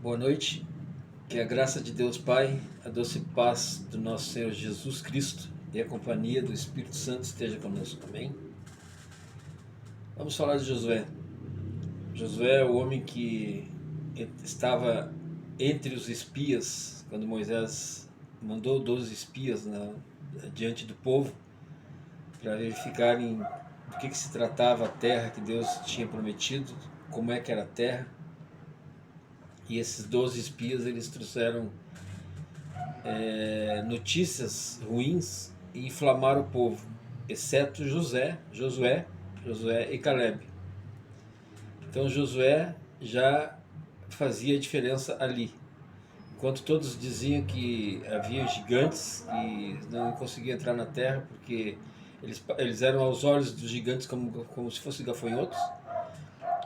Boa noite, que a graça de Deus Pai, a doce paz do nosso Senhor Jesus Cristo e a companhia do Espírito Santo esteja conosco. Amém? Vamos falar de Josué. Josué é o homem que estava entre os espias, quando Moisés mandou 12 espias diante do povo para verificarem do que se tratava a terra que Deus tinha prometido, como é que era a terra. E esses 12 espias eles trouxeram notícias ruins e inflamaram o povo, exceto Josué e Caleb. Então Josué já fazia diferença ali. Enquanto todos diziam que havia gigantes que não conseguiam entrar na terra porque eles eram aos olhos dos gigantes como se fossem gafanhotos,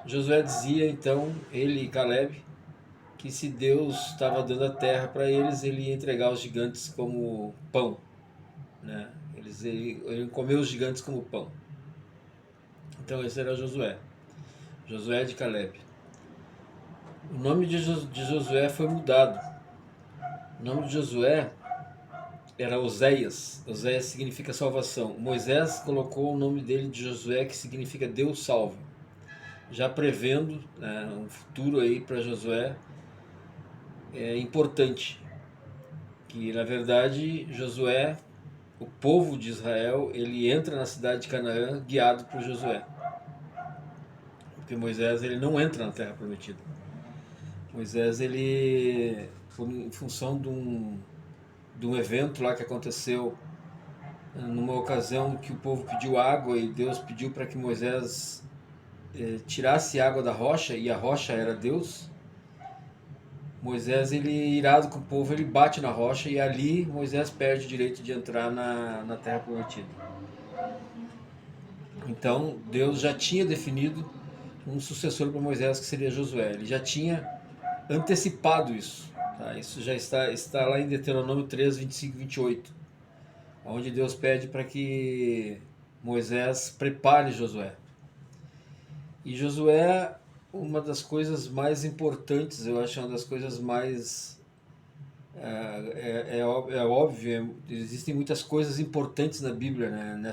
Josué dizia então, ele e Caleb, que se Deus estava dando a terra para eles, ele ia entregar os gigantes como pão, né? Eles iriam comer os gigantes como pão. Então esse era Josué, Josué de Caleb. O nome de Josué foi mudado. O nome de Josué era Oséias. Oséias significa salvação. Moisés colocou o nome dele de Josué, que significa Deus salva, já prevendo, né, um futuro aí para Josué importante, que na verdade Josué, o povo de Israel, ele entra na cidade de Canaã guiado por Josué, porque Moisés ele não entra na terra prometida. Moisés ele, em função de um evento lá que aconteceu numa ocasião que o povo pediu água e Deus pediu para que Moisés tirasse água da rocha, e a rocha era Deus. Moisés, ele irado com o povo, ele bate na rocha e ali Moisés perde o direito de entrar na terra prometida. Então Deus já tinha definido um sucessor para Moisés, que seria Josué. Ele já tinha antecipado isso. Tá? Isso já está lá em Deuteronômio 3, 25 e 28, onde Deus pede para que Moisés prepare Josué. E Josué, uma das coisas mais importantes, eu acho uma das coisas mais é óbvio, existem muitas coisas importantes na Bíblia, né?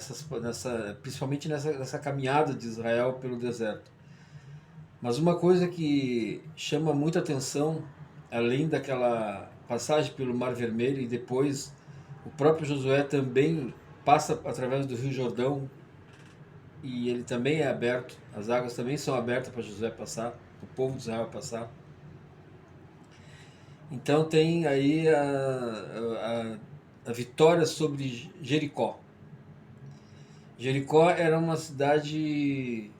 Principalmente nessa caminhada de Israel pelo deserto. Mas uma coisa que chama muita atenção, além daquela passagem pelo Mar Vermelho e depois o próprio Josué também passa através do Rio Jordão e ele também é aberto, as águas também são abertas para Josué passar, para o povo de Israel passar. Então tem aí a vitória sobre Jericó. Jericó era uma cidade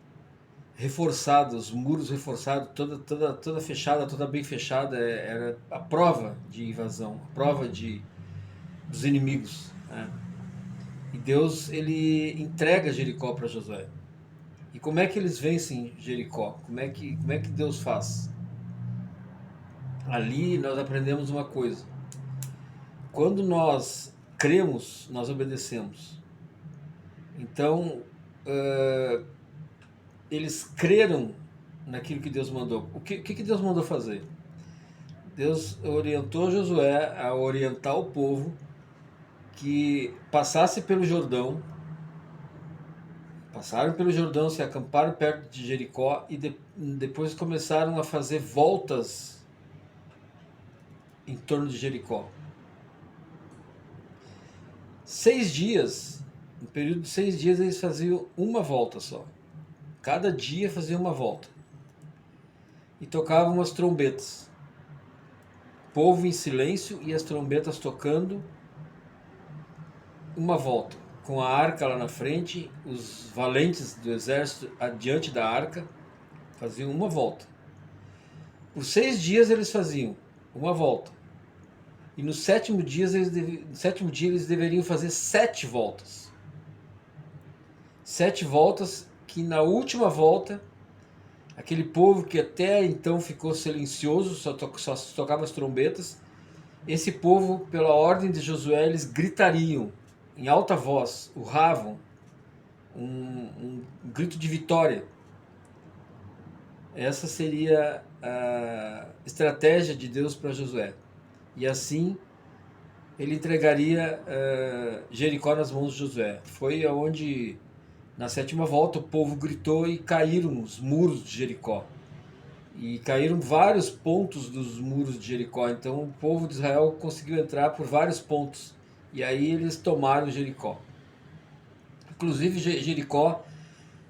reforçada, os muros reforçados, toda fechada, toda bem fechada, era a prova de invasão, a prova dos inimigos, né? E Deus ele entrega Jericó para Josué. E como é que eles vencem Jericó? Como é que Deus faz? Ali nós aprendemos uma coisa: quando nós cremos, nós obedecemos. Então, eles creram naquilo que Deus mandou. O que Deus mandou fazer? Deus orientou Josué a orientar o povo que passasse pelo Jordão. Passaram pelo Jordão, se acamparam perto de Jericó e depois começaram a fazer voltas em torno de Jericó. 6 dias, no período de 6 dias, eles faziam uma volta só. Cada dia fazia uma volta. E tocavam umas trombetas. O povo em silêncio e as trombetas tocando uma volta. Com a arca lá na frente, os valentes do exército adiante da arca faziam uma volta. Por 6 dias eles faziam uma volta. E no sétimo dia eles deveriam fazer 7 voltas. 7 voltas que na última volta, aquele povo que até então ficou silencioso, só tocava as trombetas, esse povo, pela ordem de Josué, eles gritariam em alta voz, urravam, um grito de vitória. Essa seria a estratégia de Deus para Josué. E assim ele entregaria Jericó nas mãos de Josué. Foi aonde, na 7ª volta, o povo gritou e caíram os muros de Jericó. E caíram vários pontos dos muros de Jericó. Então o povo de Israel conseguiu entrar por vários pontos. E aí eles tomaram Jericó. Inclusive Jericó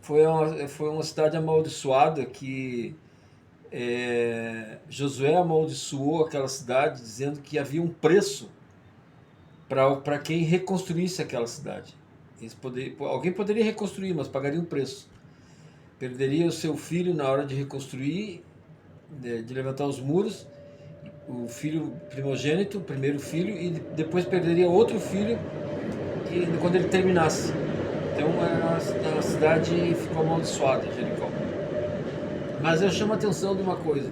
foi uma cidade amaldiçoada que Josué amaldiçoou aquela cidade, dizendo que havia um preço para quem reconstruísse aquela cidade. Alguém poderia reconstruir, mas pagaria um preço. Perderia o seu filho na hora de reconstruir, de levantar os muros, o filho primogênito, o primeiro filho, e depois perderia outro filho quando ele terminasse. Então a cidade ficou amaldiçoada, Jericó. Mas eu chamo a atenção de uma coisa.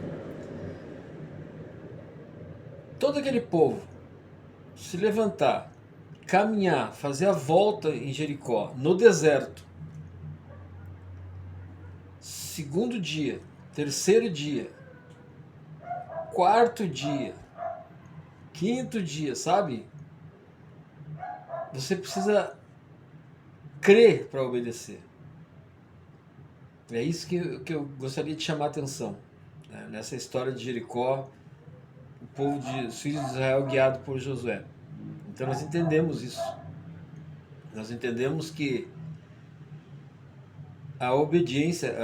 Todo aquele povo se levantar, caminhar, fazer a volta em Jericó, no deserto, segundo dia, terceiro dia, quarto dia, quinto dia, sabe? Você precisa crer para obedecer. É isso que eu gostaria de chamar a atenção, né? Nessa história de Jericó, os filhos de Israel guiado por Josué. Então nós entendemos isso. Nós entendemos que a obediência,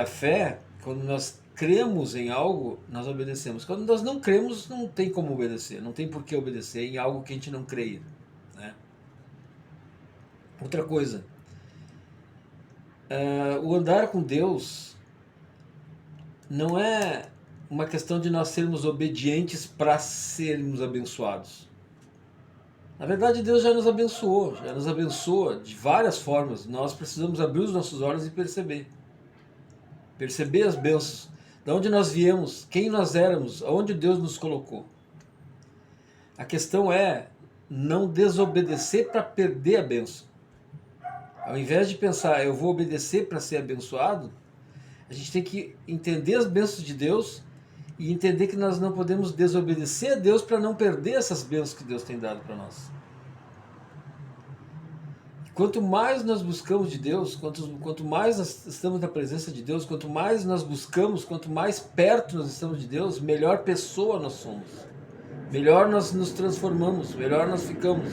a fé, quando nós cremos em algo, nós obedecemos. Quando nós não cremos, não tem como obedecer, não tem por que obedecer em algo que a gente não creia, né? Outra coisa, o andar com Deus não é uma questão de nós sermos obedientes para sermos abençoados. Na verdade, Deus já nos abençoa de várias formas. Nós precisamos abrir os nossos olhos e perceber as bênçãos, de onde nós viemos, quem nós éramos, aonde Deus nos colocou. A questão é não desobedecer para perder a bênção. Ao invés de pensar, eu vou obedecer para ser abençoado, a gente tem que entender as bênçãos de Deus e entender que nós não podemos desobedecer a Deus para não perder essas bênçãos que Deus tem dado para nós. Quanto mais nós buscamos de Deus, quanto mais nós estamos na presença de Deus, quanto mais nós buscamos, quanto mais perto nós estamos de Deus, melhor pessoa nós somos. Melhor nós nos transformamos, melhor nós ficamos.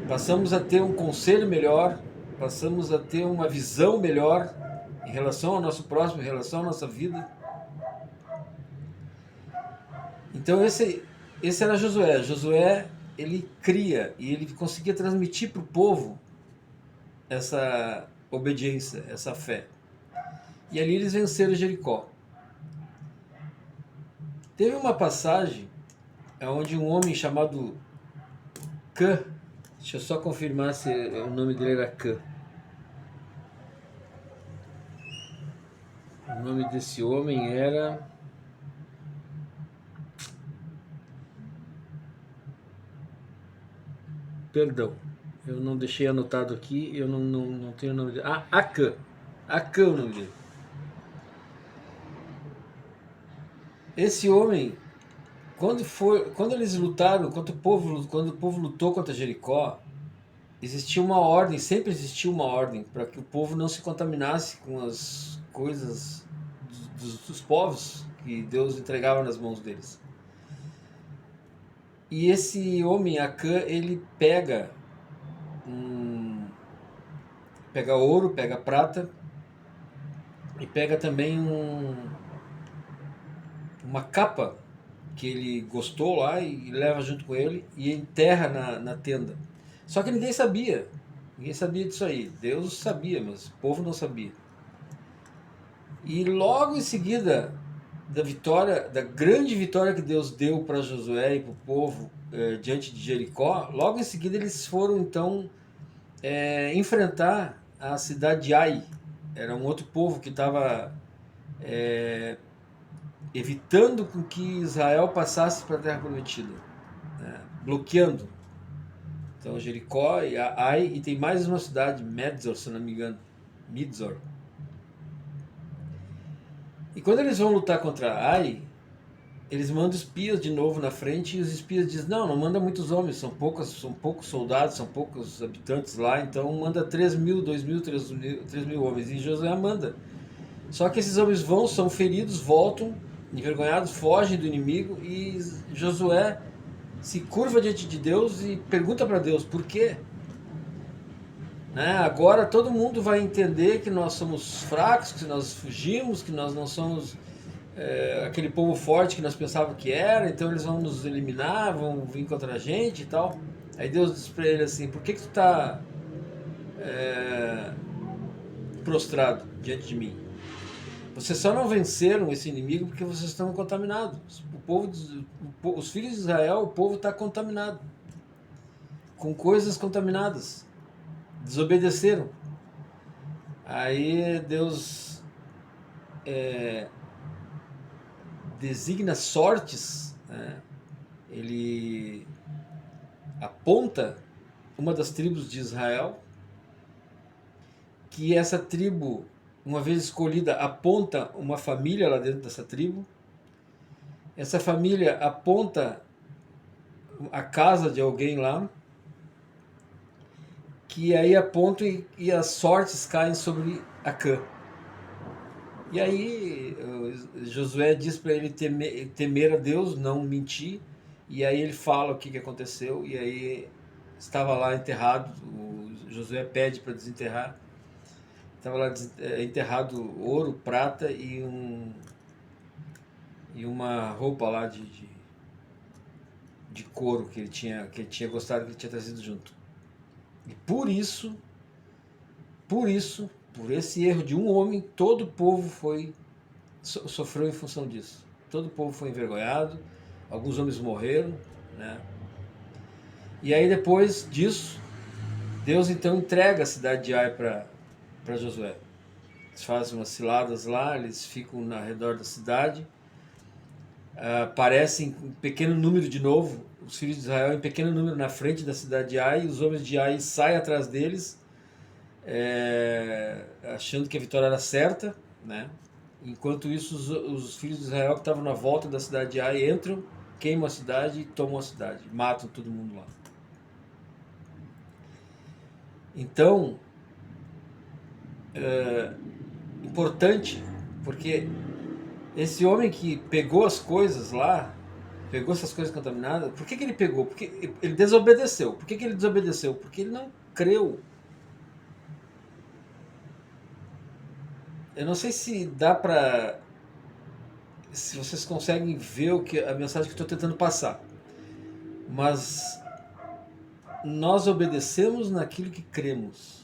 Passamos a ter um conselho melhor, passamos a ter uma visão melhor em relação ao nosso próximo, em relação à nossa vida. Então esse era Josué. Josué, ele cria e ele conseguia transmitir para o povo essa obediência, essa fé. E ali eles venceram Jericó. Teve uma passagem onde um homem chamado Cã, deixa eu só confirmar se o nome dele era Cã. O nome desse homem era... Perdão, eu não deixei anotado aqui, eu não tenho o nome dele. Acã. Acã é o nome dele. Esse homem, quando eles lutaram, quando o povo lutou contra Jericó, existia uma ordem, sempre existiu uma ordem para que o povo não se contaminasse com as coisas dos povos que Deus entregava nas mãos deles. E esse homem, Acã, ele pega ouro, pega prata e pega também uma capa que ele gostou lá e leva junto com ele e enterra na tenda. Só que ninguém sabia disso aí. Deus sabia, mas o povo não sabia. E logo em seguida da grande vitória que Deus deu para Josué e para o povo diante de Jericó, logo em seguida eles foram então enfrentar a cidade de Ai. Era um outro povo que estava evitando com que Israel passasse para a Terra Prometida, né? Bloqueando. Então Jericó e Ai, e tem mais uma cidade, Medzor, se não me engano, Midzor. E quando eles vão lutar contra Ai, eles mandam espias de novo na frente, e os espias dizem, não, não manda muitos homens, são poucos soldados, são poucos habitantes lá, então manda 3.000, 2.000, 3.000 homens. E Josué manda. Só que esses homens vão, são feridos, voltam, envergonhados, fogem do inimigo, e Josué se curva diante de Deus e pergunta para Deus, por quê? Né? Agora todo mundo vai entender que nós somos fracos, que nós fugimos, que nós não somos aquele povo forte que nós pensávamos que era, então eles vão nos eliminar, vão vir contra a gente e tal. Aí Deus diz para ele assim, por que tu está prostrado diante de mim? Vocês só não venceram esse inimigo porque vocês estão contaminados. Os filhos de Israel, o povo está contaminado, com coisas contaminadas, desobedeceram. Aí Deus designa sortes, né? Ele aponta uma das tribos de Israel, que essa tribo, uma vez escolhida, aponta uma família lá dentro dessa tribo. Essa família aponta a casa de alguém lá, que aí aponta e as sortes caem sobre Acã. E aí Josué diz para ele temer a Deus, não mentir, e aí ele fala o que aconteceu, e aí estava lá enterrado, Josué pede para desenterrar, estava lá enterrado ouro, prata e uma roupa lá de couro que ele tinha gostado, que ele tinha trazido junto. E por esse erro de um homem, todo o povo sofreu em função disso. Todo o povo foi envergonhado, alguns homens morreram, né? E aí depois disso, Deus então entrega a cidade de Ai para Josué. Eles fazem umas ciladas lá, eles ficam ao redor da cidade, aparecem em pequeno número de novo, os filhos de Israel em pequeno número na frente da cidade de Ai, e os homens de Ai saem atrás deles, achando que a vitória era certa, né? Enquanto isso, os filhos de Israel que estavam na volta da cidade de Ai entram, queimam a cidade e tomam a cidade, matam todo mundo lá. Então, importante, porque esse homem que pegou as coisas lá, pegou essas coisas contaminadas, por que ele pegou? Porque ele desobedeceu. Por que ele desobedeceu? Porque ele não creu. Eu não sei se dá pra... se vocês conseguem ver a mensagem que eu estou tentando passar. Mas nós obedecemos naquilo que cremos.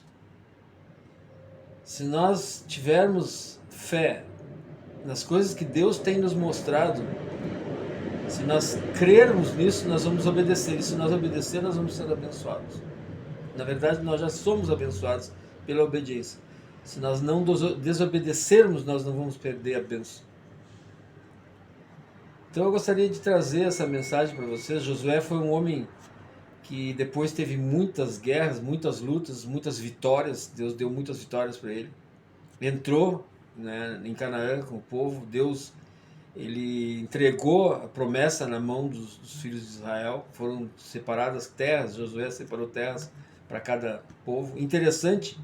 Se nós tivermos fé nas coisas que Deus tem nos mostrado, se nós crermos nisso, nós vamos obedecer. E se nós obedecer, nós vamos ser abençoados. Na verdade, nós já somos abençoados pela obediência. Se nós não desobedecermos, nós não vamos perder a bênção. Então eu gostaria de trazer essa mensagem para vocês. Josué foi um homem que depois teve muitas guerras, muitas lutas, muitas vitórias. Deus deu muitas vitórias para ele. Entrou, né, em Canaã com o povo. Deus, ele entregou a promessa na mão dos filhos de Israel. Foram separadas terras. Josué separou terras para cada povo. Interessante,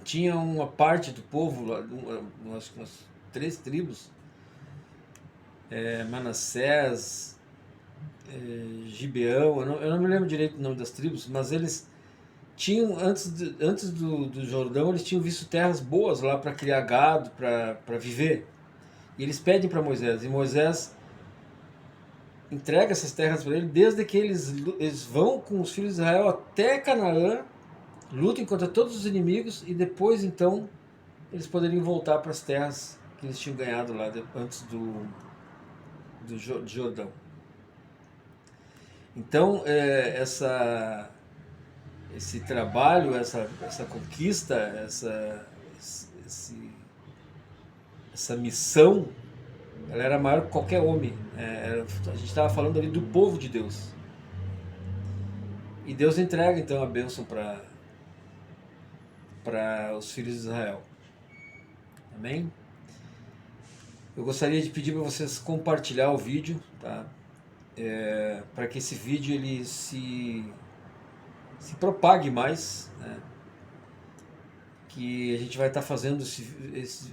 tinha uma parte do povo, umas 3 tribos, Manassés, Gibeão, eu não me lembro direito o nome das tribos, mas eles tinham, antes do Jordão, eles tinham visto terras boas lá para criar gado, para viver. E eles pedem para Moisés, e Moisés entrega essas terras para ele, desde que eles vão com os filhos de Israel até Canaã, lutam contra todos os inimigos, e depois então eles poderiam voltar para as terras que eles tinham ganhado lá antes do Jordão. Então, esse trabalho, essa conquista, essa missão, ela era maior que qualquer homem. A gente estava falando ali do povo de Deus. E Deus entrega então a bênção para os filhos de Israel. Amém? Eu gostaria de pedir para vocês compartilhar o vídeo, tá? Para que esse vídeo ele se propague mais, né? Que a gente vai estar fazendo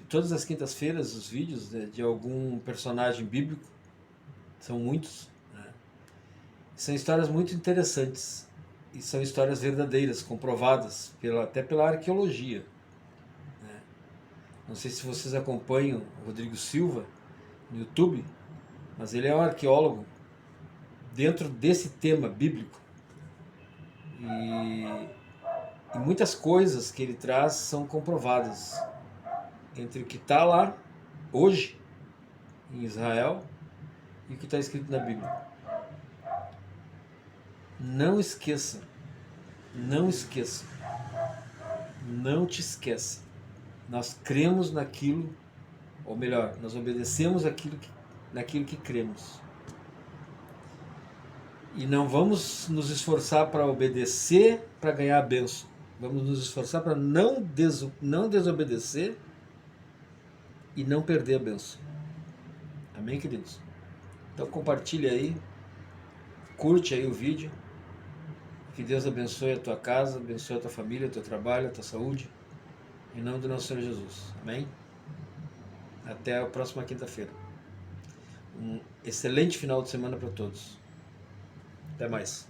todas as quintas-feiras os vídeos, né, de algum personagem bíblico, são muitos, né? São histórias muito interessantes e são histórias verdadeiras, comprovadas até pela arqueologia, né? Não sei se vocês acompanham o Rodrigo Silva no YouTube, mas ele é um arqueólogo dentro desse tema bíblico e muitas coisas que ele traz são comprovadas entre o que está lá hoje em Israel e o que está escrito na Bíblia. Não esqueça, não esqueça, não te esqueça. Nós cremos naquilo, ou melhor, nós obedecemos naquilo que cremos. E não vamos nos esforçar para obedecer para ganhar a bênção. Vamos nos esforçar para não desobedecer e não perder a bênção. Amém, queridos? Então compartilha aí, curte aí o vídeo. Que Deus abençoe a tua casa, abençoe a tua família, o teu trabalho, a tua saúde. Em nome do nosso Senhor Jesus. Amém? Até a próxima quinta-feira. Um excelente final de semana para todos. Até mais.